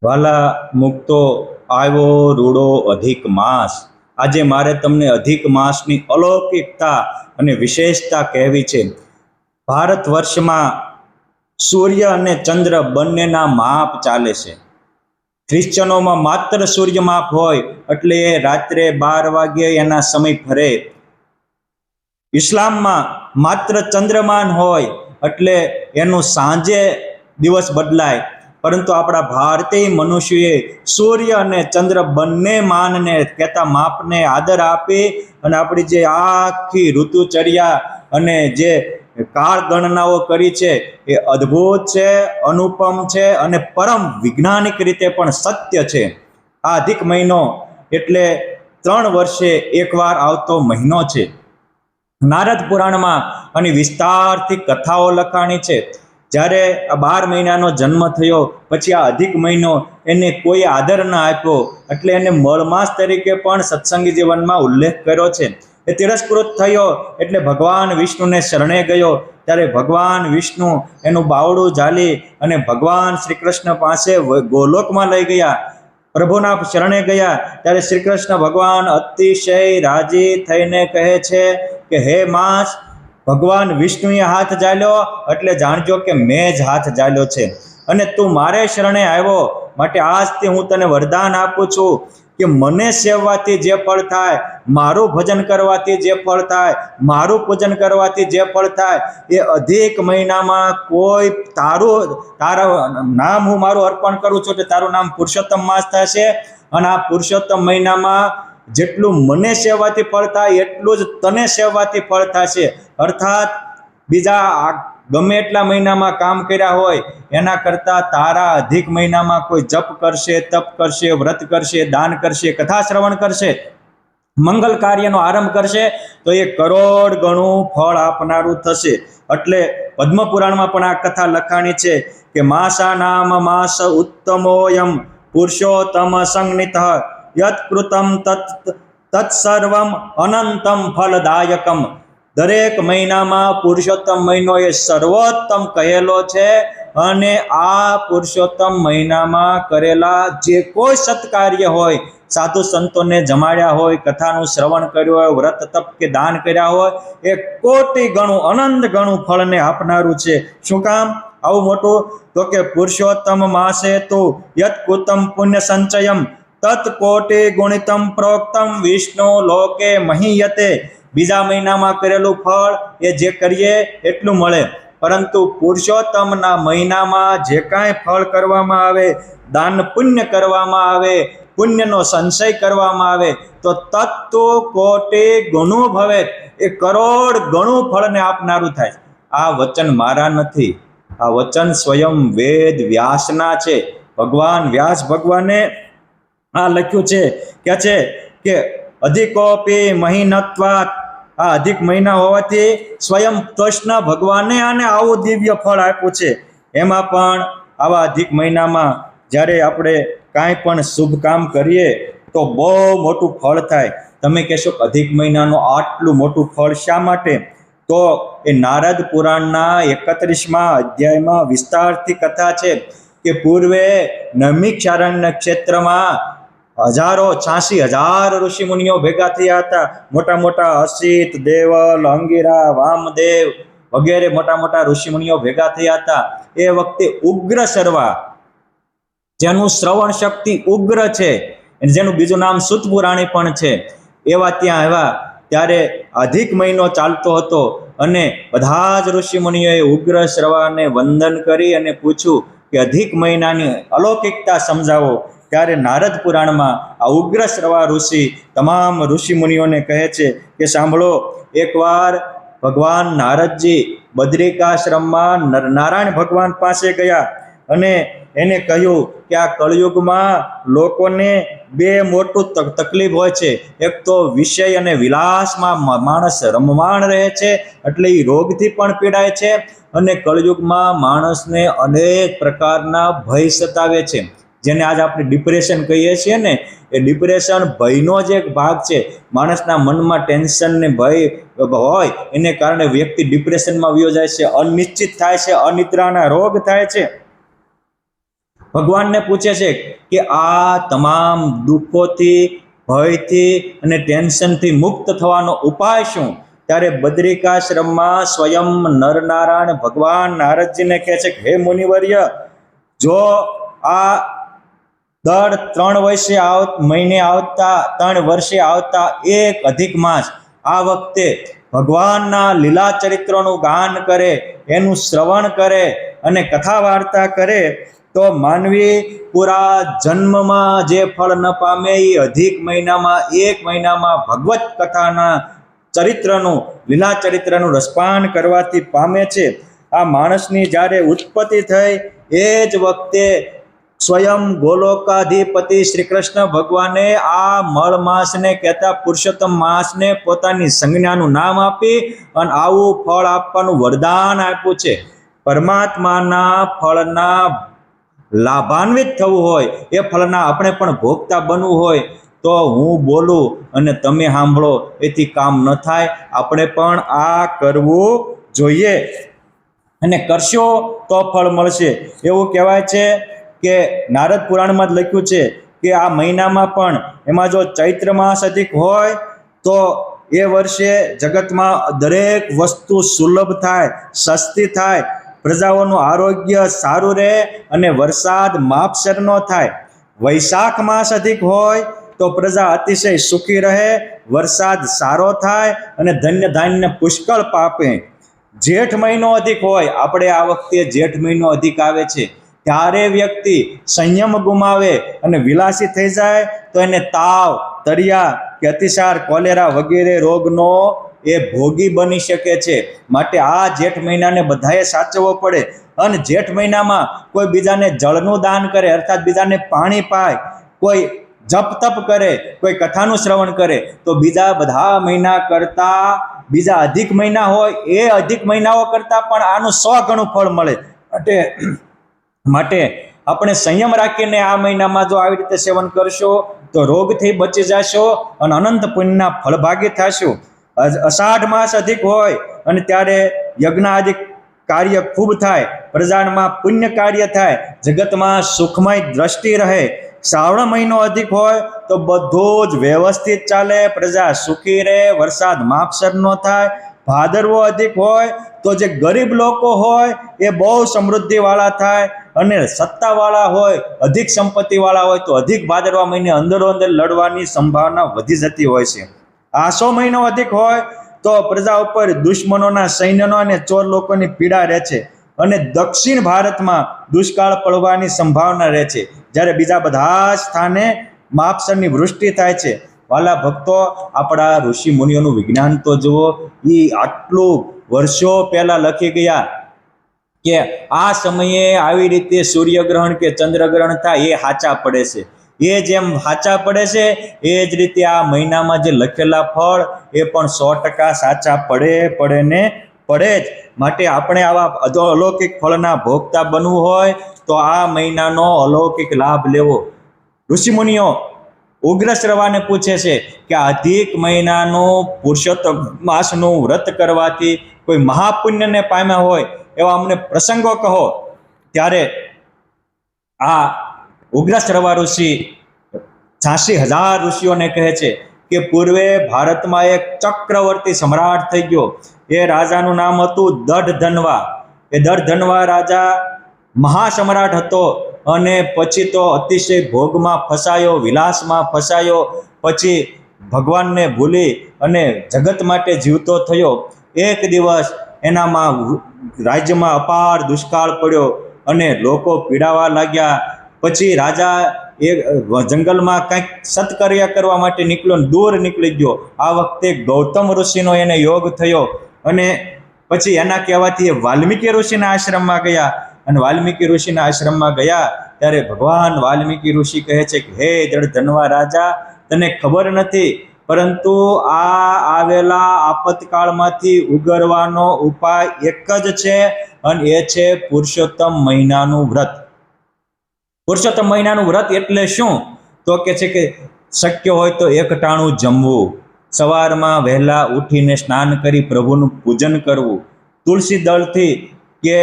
વાલા મુક્તો આવ્યો રૂડો અધિક માસ। આજે મારે તમને અધિક માસની અલૌકિકતા અને વિશેષતા કહેવી છે। ભારત વર્ષમાં સૂર્ય અને ચંદ્ર બંનેના માપ ચાલે છે। ક્રિશ્ચનોમાં માત્ર સૂર્ય માપ હોય એટલે એ રાત્રે 12 વાગ્યે એના સમય ફરે। ઇસ્લામમાં માત્ર ચંદ્રમાન હોય એટલે એનું સાંજે દિવસ બદલાય। પરંતુ આપણા ભારતીય મનુષ્યોએ સૂર્ય અને ચંદ્ર બંને માનને કહેતા માપને આદર આપી અને આપણી જે આખી ઋતુચર્યા અને જે કાળ ગણનાઓ કરી છે એ અદ્ભુત છે, અનુપમ છે અને પરમ વૈજ્ઞાનિક રીતે પણ સત્ય છે। આ અધિક મહિનો એટલે 3 વર્ષે એકવાર આવતો મહિનો છે। નારદ પુરાણમાં આની વિસ્તારથી કથાઓ લખાણી છે। જ્યારે આ 12 મહિનાનો જન્મ થયો પછી આ અધિક મહિનો એને કોઈ આદર ન આપ્યો એટલે એને મળમાસ તરીકે પણ સત્સંગી જીવનમાં ઉલ્લેખ કર્યો છે। એ તિરસ્કૃત થયો એટલે ભગવાન વિષ્ણુને શરણે ગયો। ત્યારે ભગવાન વિષ્ણુ એનું બાવડું ઝાલી અને ભગવાન શ્રી કૃષ્ણ પાસે ગોલોકમાં લઈ ગયા। પ્રભુના શરણે ગયા ત્યારે શ્રી કૃષ્ણ ભગવાન અતિશય રાજી થઈને કહે છે કે હે માસ, ભગવાન વિષ્ણુએ હાથ ઝાલ્યો એટલે જાણજો કે મેં જ હાથ ઝાલ્યો છે અને તું મારે શરણે આવ્યો, માટે આજથી હું તને વરદાન આપું છું કે મને સેવવાથી જે ફળ થાય, મારું ભજન કરવાથી જે ફળ થાય, મારું પૂજન કરવાથી જે ફળ થાય એ અધિક મહિનામાં કોઈ તારા નામ હું મારું અર્પણ કરું છું એટલે તારું નામ પુરુષોત્તમ માસ થશે। અને આ પુરુષોત્તમ મહિનામાં જેટલું મને સેવવાથી ફળ થાય એટલું જ તને સેવવાથી ફળ થશે। અર્થાત બીજા ગમે એટલા મહિનામાં કામ કર્યા હોય એના કરતાં તારા અધિક મહિનામાં કોઈ જપ કરશે, તપ કરશે, વ્રત કરશે, દાન કરશે, કથા શ્રવણ કરશે, મંગલ કાર્યનો આરંભ કરશે તો એ કરોડ ગણું ફળ આપનારું થશે। એટલે પદ્મપુરાણમાં પણ આ કથા લખાણી છે કે માસા નામ માસ ઉત્તમોયમ પુરુષોત્તમ સંજ્ઞિત યત કૃતમ તત્સર્વમ અનંતમ ફલદાયકમ। દરેક મહિનામાં પુરુષોત્તમ મહિનો એ સર્વોત્તમ કહેલો છે અને આ પુરુષોત્તમ મહિનામાં કરેલા જે કોઈ સત્કાર્ય હોય, સાધુ સંતોને જમાડ્યા હોય, કથાનું શ્રવણ કર્યું હોય, વ્રત તપ કે દાન કર્યા હોય એ કોટી ગણું અનંત ગણું ફળને આપનારું છે। શું કામ આવું મોટું? તો કે પુરુષોત્તમ માસે તો યત કૃતમ પુણ્ય સંચયમ તત કોટી ગુણિતમ પ્રોક્તમ વિષ્ણુ લોકે મહીયતે। બીજા મહિનામાં કરેલું ફળ એ જે કરીએ એટલું મળે, પરંતુ પુરુષોત્તમના મહિનામાં જે કાંઈ ફળ કરવામાં આવે, દાન પુણ્ય કરવામાં આવે, પુણ્યનો સંચય કરવામાં આવે તો તત્વ કોટી ગુણું ભવે, એ કરોડ ગણું ફળને આપનારું થાય। આ વચન મારા નથી, આ વચન સ્વયં વેદ વ્યાસના છે। ભગવાન વ્યાસ ભગવાને આ લખ્યું છે કે અધિકોપી મહિનત્વાત, આ અધિક મહિના હોવાથી સ્વયં કૃષ્ણ ભગવાને આને આવું દિવ્ય ફળ આપ્યું છે। એમાં પણ આવા અધિક મહિનામાં જ્યારે આપણે કાંઈ પણ શુભ કામ કરીએ તો બહુ મોટું ફળ થાય। તમે કહેશો કે અધિક મહિનાનું આટલું મોટું ફળ શા માટે? તો એ નારદ પુરાણના 31મા અધ્યાયમાં વિસ્તારથી કથા છે કે પૂર્વે નૈમિષારણ્ય ક્ષેત્રમાં 86,000 ઋષિ મુનિઓ ભેગા થયા હતા। મોટા મોટા અસિત, દેવલ, અંગિરા, વામદેવ વગેરે મોટા મોટા ઋષિ મુનિઓ ભેગા થયા હતા। એ વખતે ઉગ્ર સર્વા, જેનું શ્રવણ શક્તિ ઉગ્ર છે, જેનું બીજું નામ સુતપુરાણી પણ છે, એવા ત્યાં આવ્યા। ત્યારે અધિક મહિનો ચાલતો હતો અને બધા જ ઋષિ મુનિઓએ ઉગ્ર શ્રવાને વંદન કરી અને પૂછ્યું કે અધિક મહિનાની અલૌકિકતા સમજાવો। ત્યારે નારદ પુરાણમાં આ ઉગ્ર શ્રવા ઋષિ તમામ ઋષિ મુનિઓને કહે છે કે સાંભળો, એકવાર ભગવાન નારદજી બદ્રિકાશ્રમમાં નારાયણ ભગવાન પાસે ગયા અને એને કહ્યું કે આ કળયુગમાં લોકોને બે મોટું તકલીફ હોય છે। એક તો વિષય અને વિલાસમાં માણસ રમમાણ રહે છે એટલે એ રોગથી પણ પીડાય છે, અને કળયુગમાં માણસને અનેક પ્રકારના ભય સતાવે છે, જેને આજ આપણે ડિપ્રેશન કહીએ છીએ ને, એ ડિપ્રેશન ભયનો જ એક ભાગ છે। માણસના મનમાં ટેન્શન ને ભય હોય એને કારણે વ્યક્તિ ડિપ્રેશનમાં વયો જાય છે, અનિશ્ચિત થાય છે, અનિદ્રાના રોગ થાય છે। ભગવાનને પૂછે છે કે આ તમામ દુઃખોથી, ભયથી અને ટેન્શનથી મુક્ત થવાનો ઉપાય શું? ત્યારે બદ્રિકાશ્રમમાં સ્વયં નરનારાયણ ભગવાન નારદજીને કહે છે કે હે મુનિવર્ય, જો આ દર 3 વર્ષે આવતા એક અધિક માસ આ વખતે ભગવાનના લીલા ચરિત્રોનું ગાન કરે, એનું શ્રવણ કરે અને કથા વાર્તા કરે તો માનવી પૂરા જન્મમાં જે ફળ ન પામે એ અધિક મહિનામાં, 1 મહિનામાં ભગવત કથાના ચરિત્રનું, લીલા ચરિત્રનું રસપાન કરવાથી પામે છે. આ માણસની જ્યારે ઉત્પત્તિ થઈ એ જ વખતે સ્વયં ગોલોકાધિપતિ શ્રી કૃષ્ણ ભગવાને આ મળ માસને કહેતા પુરુષોત્તમ માસને પોતાની સંજ્ઞાનું નામ આપી અને આવું ફળ આપવાનું વરદાન આપ્યું છે. પરમાત્માના ફળના લાભાન્વિત થવું હોય, એ ફળના આપણે પણ ભોગતા બનવું હોય તો હું બોલું અને તમે સાંભળો એથી કામ ન થાય. આપણે પણ આ કરવું જોઈએ અને કરશો તો ફળ મળશે. એવું કહેવાય છે કે નારદ પુરાણમાં જ લખ્યું છે કે આ મહિનામાં પણ એમાં જો ચૈત્ર માસ અધિક હોય તો એ વર્ષે જગતમાં દરેક વસ્તુ સુલભ થાય, સસ્તી થાય, પ્રજાઓનું આરોગ્ય સારું રહે અને વરસાદ માપસર ન થાય. વૈશાખ માસ અધિક હોય તો પ્રજા અતિશય સુખી રહે, વરસાદ સારો થાય અને ધન્ય ધાન્ય પુષ્કળ પાપે. જેઠ મહિનો અધિક હોય, આપણે આ વખતે જેઠ મહિનો અધિક આવે છે, ત્યારે વ્યક્તિ સંયમ ગુમાવે અને વિલાસી થઈ જાય તો એને તાવ, તરિયા કે અતિસાર, કોલેરા વગેરે રોગનો એ ભોગી બની શકે છે. માટે આ જેઠ મહિનાને બધાએ સાચવવો પડે. અને જેઠ મહિનામાં કોઈ બીજાને જળનું દાન કરે, અર્થાત બીજાને પાણી પાય, કોઈ જપ તપ કરે, કોઈ કથાનું શ્રવણ કરે તો બીજા બધા મહિના કરતા, બીજા અધિક મહિના હોય એ અધિક મહિનાઓ કરતા પણ આનું 100 ગણું ફળ મળે. માટે આપણે સંયમ રાખીને આ મહિનામાં જો આવી રીતે સેવન કરશો તો રોગથી બચી જશો અને અનંત પુણ્યના ફળભાગી થશો. અષાઢ માસ અધિક હોય અને ત્યારે યજ્ઞાદિક કાર્ય ખૂબ થાય, પ્રજામાં પુણ્ય કાર્ય થાય, જગતમાં સુખમય દ્રષ્ટિ રહે. શ્રાવણ મહિનો અધિક હોય તો બધું જ વ્યવસ્થિત ચાલે, પ્રજા સુખી રહે, વરસાદ માપસર ન થાય. ભાદરવો અધિક હોય તો જે ગરીબ લોકો હોય એ બહુ સમૃદ્ધિવાળા થાય અને સત્તાવાળા હોય, અધિક સંપત્તિવાળા હોય તો અધિક ભાદરવા મહિને અંદરો અંદર લડવાની સંભાવના વધી જતી હોય છે. આસો મહિનો અધિક હોય તો પ્રજા ઉપર દુશ્મનોના સૈન્યનો અને ચોર લોકોની પીડા રહે છે અને દક્ષિણ ભારતમાં દુષ્કાળ પડવાની સંભાવના રહે છે, જ્યારે બીજા બધા સ્થાને માપસરની વૃષ્ટિ થાય છે. વાલા ભક્તો, આપણા ઋષિ મુનિઓનું વિજ્ઞાન તો જુઓ, એ આટલું વર્ષો પહેલા લખી ગયા કે આ સમયે આવી રીતે સૂર્યગ્રહણ કે ચંદ્રગ્રહણ થાય એ સાચા પડે છે. એ જેમ સાચા પડે છે એ જ રીતે આ મહિનામાં જે લખેલા ફળ એ પણ 100% સાચા પડે જ. માટે આપણે આવા અલૌકિક ફળના ભોગતા બનવું હોય તો આ મહિનાનો અલૌકિક લાભ લેવો. ઋષિમુનિઓ ઉગ્ર શ્રવાને પૂછે છે કે અધિક મહિનાનું પુરુષોત્તમ માસનું વ્રત કરવાથી કોઈ મહાપુણ્યને પામ્યા હોય એવા અમને પ્રસંગો કહો. ત્યારે આ ઉગ્ર શ્રવા ઋષિ 86,000 ઋષિઓને કહે છે કે પૂર્વે ભારતમાં એક ચક્રવર્તી સમ્રાટ થઈ ગયો. એ રાજાનું નામ હતું દઢધન્વા. એ દઢધન્વા રાજા મહાસમ્રાટ હતો અને પછી તો અતિશય ભોગમાં ફસાયો, વિલાસમાં ફસાયો, પછી ભગવાનને ભૂલી અને જગત માટે જીવતો થયો. એક દિવસ એનામાં રાજ્યમાં અપાર દુષ્કાળ પડ્યો અને લોકો પીડાવા લાગ્યા. પછી રાજા એ જંગલમાં કંઈક સત્કર્ય કરવા માટે નીકળ્યો, દૂર નીકળી ગયો. આ વખતે ગૌતમ ઋષિનો એને યોગ થયો અને પછી એના કહેવાથી એ વાલ્મીકી ઋષિના આશ્રમમાં ગયા. અને વાલ્મીકી ઋષિના આશ્રમમાં ગયા ત્યારે ભગવાન વાલ્મીકી ઋષિ કહે છે કે હે દઢધન્વા રાજા, તને ખબર નથી, પરંતુ આ આવેલા આપતકાળમાંથી ઉગરવાનો ઉપાય એક જ છે અને એ છે પુરુષોત્તમ મહિનાનું વ્રત. પુરુષોત્તમ મહિનાનું વ્રત એટલે શું? તો કે છે કે શક્ય હોય તો એકટાણું જમવું, સવારમાં વહેલા ઉઠીને સ્નાન કરી પ્રભુનું પૂજન કરવું, તુલસી દળથી કે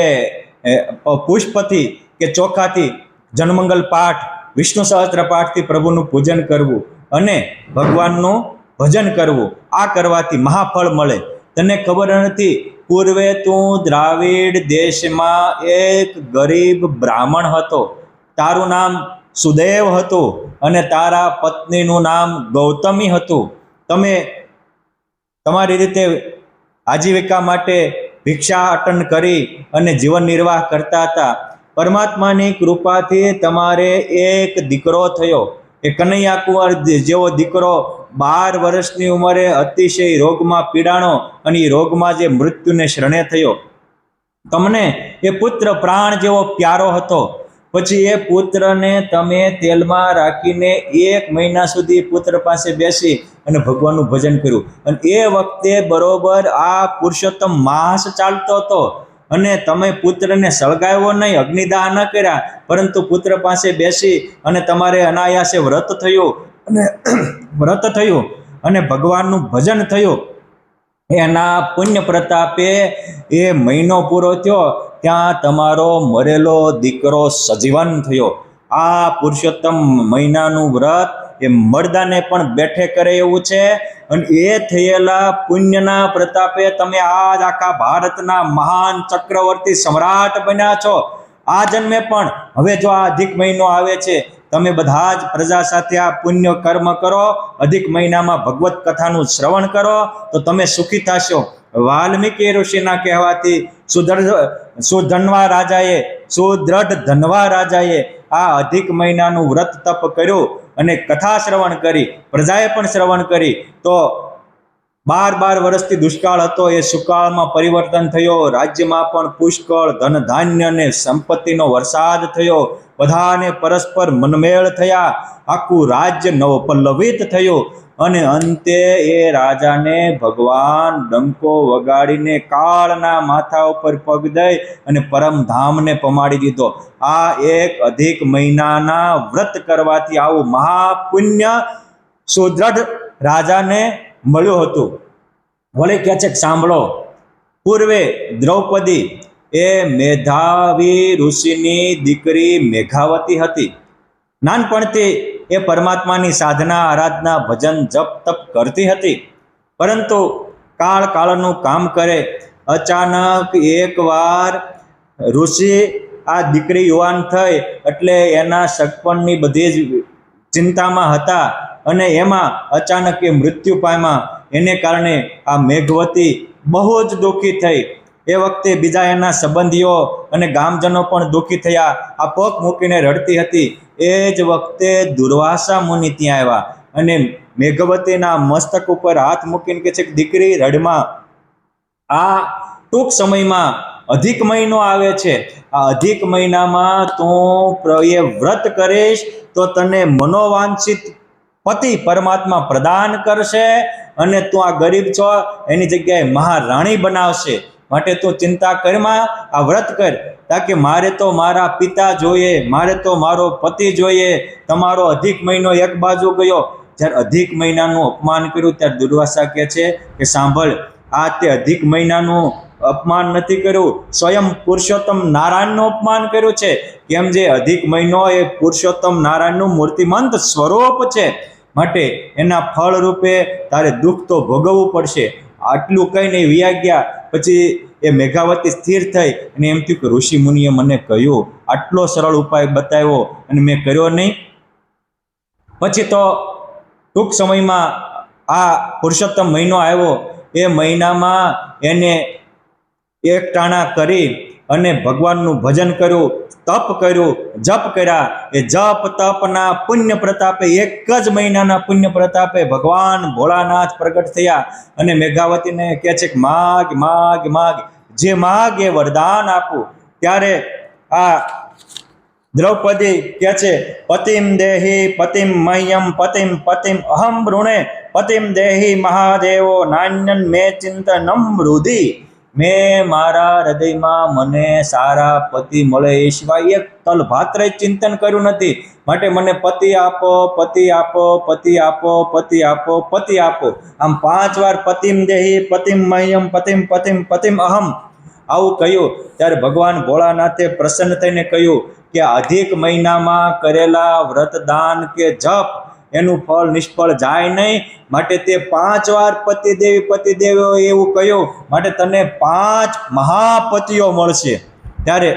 પુષ્પથી કે ચોખાથી જનમંગલ પાઠ, વિષ્ણુ સહસ્ત્ર પાઠથી પ્રભુનું પૂજન કરવું અને ભગવાનનું ભજન કરવું, આ કરવાથી મહાફળ મળે. તને ખબર નથી, પૂર્વે તું દ્રાવિડ દેશમાં એક ગરીબ બ્રાહ્મણ હતો. તારું નામ સુદેવ હતું અને તારા પત્નીનું નામ ગૌતમી હતું. તમે તમારી રીતે આજીવિકા માટે ભિક્ષાટન કરી અને જીવન નિર્વાહ કરતા હતા. પરમાત્માની કૃપાથી તમારે એક દીકરો થયો. એ કનૈયા કુંવર જેવો દીકરો 12 વર્ષની ઉંમરે અતિશય રોગમાં પીડાણો અને એ રોગમાં જે મૃત્યુને શરણે થયો. તમને એ પુત્ર પ્રાણ જેવો પ્યારો હતો. પછી એ પુત્રને તમે તેલમાં રાખીને 1 મહિના સુધી પુત્ર પાસે બેસી અને ભગવાનનું ભજન કર્યું. અને એ વખતે બરોબર આ પુરુષોત્તમ માસ ચાલતો હતો અને તમે પુત્રને સળગાવ્યો નહીં, અગ્નિદાહ ન કર્યા, પરંતુ પુત્ર પાસે બેસી અને તમારે અનાયાસે વ્રત થયું અને ભગવાનનું ભજન થયું. એના પુણ્ય પ્રતાપે એ મહિનો પૂરો થયો ત્યાં તમારો મરેલો દીકરો સજીવન થયો. આ પુરુષોત્તમ મહિનાનું વ્રત એ મર્દાને પણ બેઠે કરે એવું છે. અને એ થયેલા પુણ્યના પ્રતાપે તમે આજ આખા ભારતના મહાન ચક્રવર્તી સમ્રાટ બન્યા છો. આ જન્મે પણ હવે જો આ અધિક મહિનો આવે છે, તમે બધા જ પ્રજા સાથે આ પુણ્ય કર્મ કરો, અધિક મહિનામાં ભગવત કથાનું શ્રવણ કરો તો તમે સુખી થશો. વાલ્મીકી ઋષિના કહેવાથી સુદ્રઢ ધનવા રાજાએ આ અધિક મહિનાનું વ્રત તપ કર્યું અને કથા શ્રવણ કરી, પ્રજાએ પણ શ્રવણ કરી. તો 12 વર્ષથી દુષ્કાળ હતો, એ સુકાળમાં પરિવર્તન થયો. રાજ્યમાં પણ પુષ્કળ ધન ધાન્ય અને સંપત્તિનો વરસાદ થયો. બધાને પરસ્પર મનમેળ થયા. આખું રાજ્ય નવપલ્લવિત થયું. અને અંતે એ રાજાને ભગવાન ડંકો વગાડીને કાળના માથા ઉપર પગ દઈ અને પરમધામને પમાડી દીધો. આ એક અધિક મહિનાના વ્રત કરવાથી આવું મહાપુણ્ય સુદ્રઢ રાજાને મળ્યું હતું. વળી કહે છે કે સાંભળો, પૂર્વે દ્રૌપદી એ મેધાવી ઋષિની દીકરી મેઘાવતી હતી. નાનપણથી એ પરમાત્માની સાધના, આરાધના, ભજન, જપ તપ કરતી હતી. પરંતુ કાળનું કામ કરે. અચાનક એકવાર ઋષિ આ દીકરી યુવાન થઈ એટલે એના સગપણની બધી જ ચિંતામાં હતા અને એમાં અચાનક એ મૃત્યુ પામ્યા. એને કારણે આ મેઘવતી બહુ જ દુઃખી થઈ. એ વખતે બીજા એના સંબંધીઓ અને ગામજનો પણ દુઃખી થયા. આ પગ મૂકીને રડતી હતી. એ જ વખતે દુર્વાસા મુનિ ત્યાં આવ્યા અને મેઘવતીના મસ્તક ઉપર હાથ મૂકીને કહે છે કે દીકરી રડમાં. આ ટૂંક સમયમાં અધિક મહિનો આવે છે. આ અધિક મહિનામાં તું એ વ્રત કરીશ તો તને મનોવાંછિત પતિ પરમાત્મા પ્રદાન કરશે અને તું આ ગરીબ છો એની જગ્યાએ મહારાણી બનાવશે. માટે તું ચિંતા કરમાં, આ વ્રત કર. તાકે મારે તો મારા પિતા જોઈએ, મારે તો મારો પતિ જોઈએ. તમારો અધિક મહિનો એક બાજુ ગયો. જ્યારે અધિક મહિનાનું અપમાન કર્યું ત્યારે દુર્વાસા કહે છે કે સાંભળ, આ તે અધિક મહિનાનું અપમાન નથી કર્યું, સ્વયં પુરુષોત્તમ નારાયણનું અપમાન કર્યું છે. કેમ જે અધિક મહિનો એ પુરુષોત્તમ નારાયણનું મૂર્તિમંત સ્વરૂપ છે. માટે એના ફળ રૂપે તારે દુઃખ તો ભોગવવું પડશે. આટલું કહીને વ્યા ગયા. પછી એ મેઘાવતી સ્થિર થઈ અને એમ થયું કે ઋષિ મુનિએ મને કહ્યું, આટલો સરળ ઉપાય બતાવ્યો અને મેં કર્યો નહીં. પછી તો ટૂંક સમયમાં આ પુરુષોત્તમ મહિનો આવ્યો. એ મહિનામાં એને એકટાણા કરી અને ભગવાનનું ભજન કર્યું, તપ કર્યું, જપ કર્યા. એ જપ તપના પુણ્ય પ્રતાપે, એક જ મહિનાના પુણ્ય પ્રતાપે ભગવાન ભોળાનાથ પ્રગટ થયા અને મેઘાવતીને કહે છે કે માગ માગ માગ, જે માગ એ વરદાન આપું. ત્યારે આ દ્રૌપદી કહે છે પતિમ દેહી પતિમ મહ્યમ પતિમ પતિમ અહમ ઋણે પતિમ દેહી મહાદેવો નાન્યન મે ચિંતનમ હૃદિ. મેં મારા હૃદયમાં મને સારા પતિ મળે એ સિવાય એક તલભાત્ર ચિંતન કર્યું નથી. માટે મને પતિ આપો, પતિ આપો, પતિ આપો, પતિ આપો, પતિ આપો. આમ 5 વાર પતિમ દેહી પતિમ મહ્યમ પતિમ પતિમ પતિમ અહમ આવું કહ્યું. ત્યારે ભગવાન ભોળાનાથે પ્રસન્ન થઈને કહ્યું કે અધિક મહિનામાં કરેલા વ્રતદાન કે જપ એનું ફળ નિષ્ફળ જાય નહીં, માટે તે 5 વાર પતિદેવો એવું કહ્યું, માટે તને 5 મહાપતિઓ મળશે. ત્યારે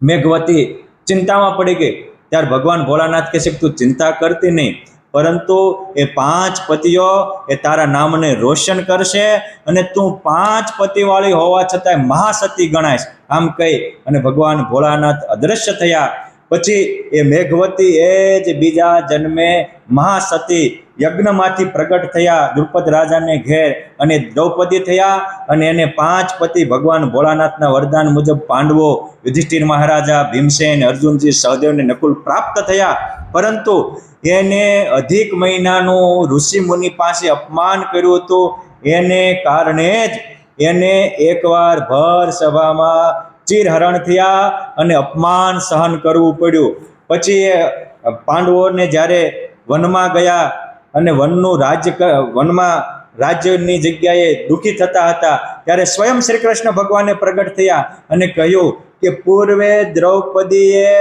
મેઘવતી ચિંતામાં પડી ગઈ. ત્યારે ભગવાન ભોળાનાથ કહે છે કે તું ચિંતા કરતી નહીં, પરંતુ એ 5 પતિઓ એ તારા નામને રોશન કરશે અને તું 5 પતિવાળી હોવા છતાંય મહાસતી ગણાઈશ. આમ કહી અને ભગવાન ભોળાનાથ અદ્રશ્ય થયા. પછી એ મેઘવતી એ જ બીજા જન્મે મહાસતી યજ્ઞમાંથી પ્રગટ થયા દ્રુપદ રાજાને ઘેર, અને દ્રૌપદી થયા, અને એને 5 પતિ ભગવાન ભોળાનાથના વરદાન મુજબ પાંડવો, યુધિષ્ઠિર મહારાજા, ભીમસેન, અર્જુનજી, સહદેવ ને નકુલ પ્રાપ્ત થયા. પરંતુ એને અધિક મહિનાનું ઋષિ મુનિ પાસે અપમાન કર્યું હતું, એને કારણે જ એને એકવાર ભર સભામાં ચીરહરણ થયા અને અપમાન સહન કરવું પડ્યું. પછી એ પાંડવોને જ્યારે વનમાં ગયા અને વનમાં રાજ્યની જગ્યાએ દુઃખી થતા હતા, ત્યારે સ્વયં શ્રી કૃષ્ણ ભગવાને પ્રગટ થયા અને કહ્યું કે પૂર્વે દ્રૌપદીએ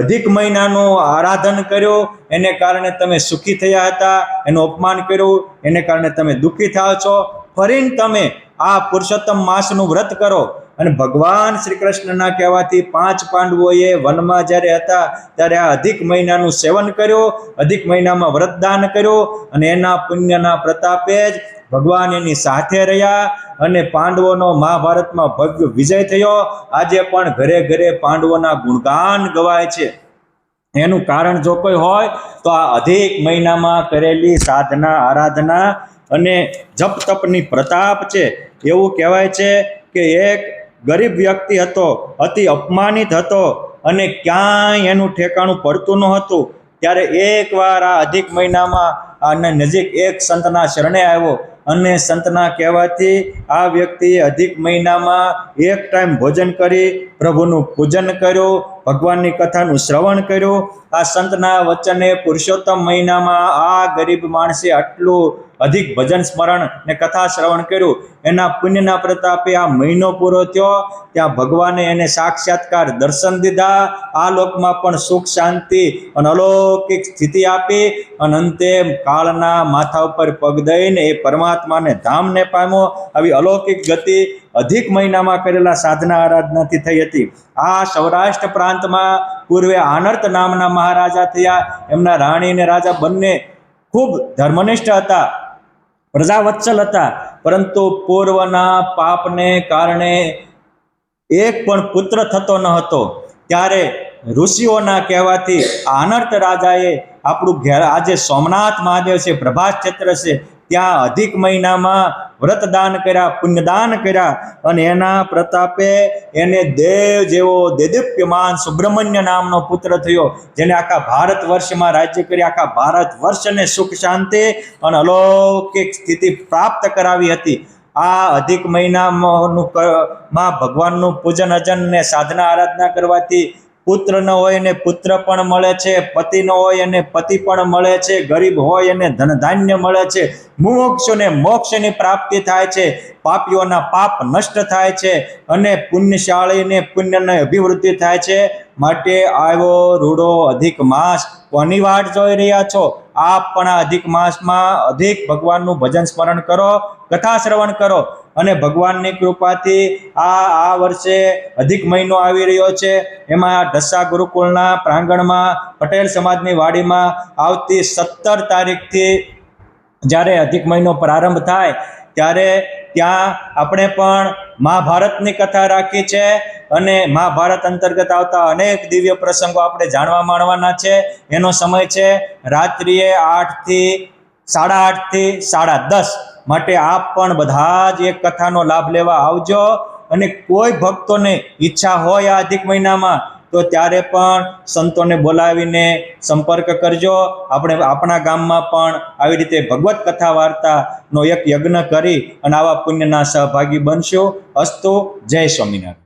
અધિક મહિનાનું આરાધન કર્યું, એને કારણે તમે સુખી થયા હતા, એનું અપમાન કર્યું, એને કારણે તમે દુઃખી થાવ છો. ફરીને તમે આ પુરુષોત્તમ માસનું વ્રત કરો. અને ભગવાન શ્રી કૃષ્ણના કહેવાથી 5 પાંડવોએ વનમાં જ્યારે હતા ત્યારે આ અધિક મહિનાનું સેવન કર્યું, અધિક મહિનામાં વ્રતદાન કર્યું, અને એના પુણ્યના પ્રતાપે જ ભગવાન એની સાથે રહ્યા અને પાંડવોનો મહાભારતમાં ભવ્ય વિજય થયો. આજે પણ ઘરે ઘરે પાંડવોના ગુણગાન ગવાય છે. એનું કારણ જો કોઈ હોય તો આ અધિક મહિનામાં કરેલી સાધના, આરાધના અને જપ તપની પ્રતાપ છે. એવું કહેવાય છે કે એક ગરીબ વ્યક્તિ હતો, અતિ અપમાનિત હતો અને ક્યાંય એનું ઠેકાણું પડતું ન હતું. ત્યારે એકવાર આ અધિક મહિનામાં આને નજીક એક સંતના શરણે આવ્યો અને સંતના કહેવાથી આ વ્યક્તિએ અધિક મહિનામાં એક ટાઈમ ભોજન કરી પ્રભુનું પૂજન કર્યું, ભગવાનની કથાનું શ્રવણ કર્યું. આ સંતના વચને પુરુષોત્તમ મહિનામાં આ ગરીબ માણસે આટલું અધિક ભજન સ્મરણ ને કથા શ્રવણ કર્યું. એના પુણ્યના પ્રતાપે આ મહિનો પૂરો થયો. ત્યાં ભગવાને એને સાક્ષાત્કાર દર્શન દીધા, આ લોકમાં પણ સુખ શાંતિ અને અલૌકિક સ્થિતિ આપી, અને અંતે કાળના માથા ઉપર પગ દઈને એ પરમાત્માને ધામને પામ્યો. આવી અલૌકિક ગતિ અધિક મહિનામાં કરેલા સાધના આરાધનાથી થઈ હતી. આ સૌરાષ્ટ્ર પ્રાંતમાં પૂર્વે આનર્ત નામના મહારાજા થયા. એમના રાણી અને રાજા બંને ખૂબ ધર્મનિષ્ઠ હતા, પ્રજાવત્સલ હતા, પરંતુ પૂર્વના પાપને કારણે એક પણ પુત્ર થતો ન હતો. ત્યારે ઋષિઓના કહેવાથી આનર્ત રાજાએ આપણું ઘેર આજે સોમનાથ મહાદેવ છે, પ્રભાસ ક્ષેત્ર છે, ત્યાં અધિક મહિનામાં વ્રતદાન કર્યા, પુણ્યદાન કર્યા, અને એના પ્રતાપે એને દેવ જેવો દેદીપ્યમાન સુબ્રહ્મણ્ય નામનો પુત્ર થયો, જેને આખા ભારત વર્ષમાં રાજ્ય કરી આખા ભારત વર્ષને સુખ શાંતિ અને અલૌકિક સ્થિતિ પ્રાપ્ત કરાવી હતી. આ અધિક મહિનામાં ભગવાનનું પૂજન અજન ને સાધના આરાધના કરવાથી પુત્ર ન હોય એને પુત્ર પણ મળે છે, પતિ ન હોય એને પતિ પણ મળે છે, ગરીબ હોય એને ધન ધાન્ય મળે છે, મુમુક્ષુને મોક્ષની પ્રાપ્તિ થાય છે, પાપીઓના પાપ નષ્ટ થાય છે, અને પુણ્યશાળીને પુણ્યની અભિવૃદ્ધિ થાય છે. માટે આવ્યો રૂડો અધિક માસ, કોની વાટ જોઈ રહ્યા છો? આપ પણ આ અધિક માસમાં અધિક ભગવાનનું ભજન સ્મરણ કરો, કથા શ્રવણ કરો, અને ભગવાનની કૃપાથી આ વર્ષે અધિક મહિનો આવી રહ્યો છે. એમાં ઢસા ગુરુકુળના પ્રાંગણમાં પટેલ સમાજની વાડીમાં આવતી 17 તારીખથી જ્યારે અધિક મહિનો પ્રારંભ થાય ત્યારે ત્યાં આપણે પણ મહાભારતની કથા રાખી છે, અને મહાભારત અંતર્ગત આવતા અનેક દિવ્ય પ્રસંગો આપણે જાણવા માણવાના છે. એનો સમય છે રાત્રિએ 8 થી 8:30 થી 10:30. માટે આપ પણ બધા જ એક કથાનો લાભ લેવા આવજો. અને કોઈ ભક્તોને ઈચ્છા હોય આ અધિક મહિનામાં તો ત્યારે પણ સંતોને બોલાવીને સંપર્ક કરજો. આપણે આપણા ગામમાં પણ આવી રીતે ભગવત કથા વાર્તાનો એક યજ્ઞ કરી અને આવા પુણ્યના સહભાગી બનશો. અસ્તુ. જય સ્વામિનારાયણ.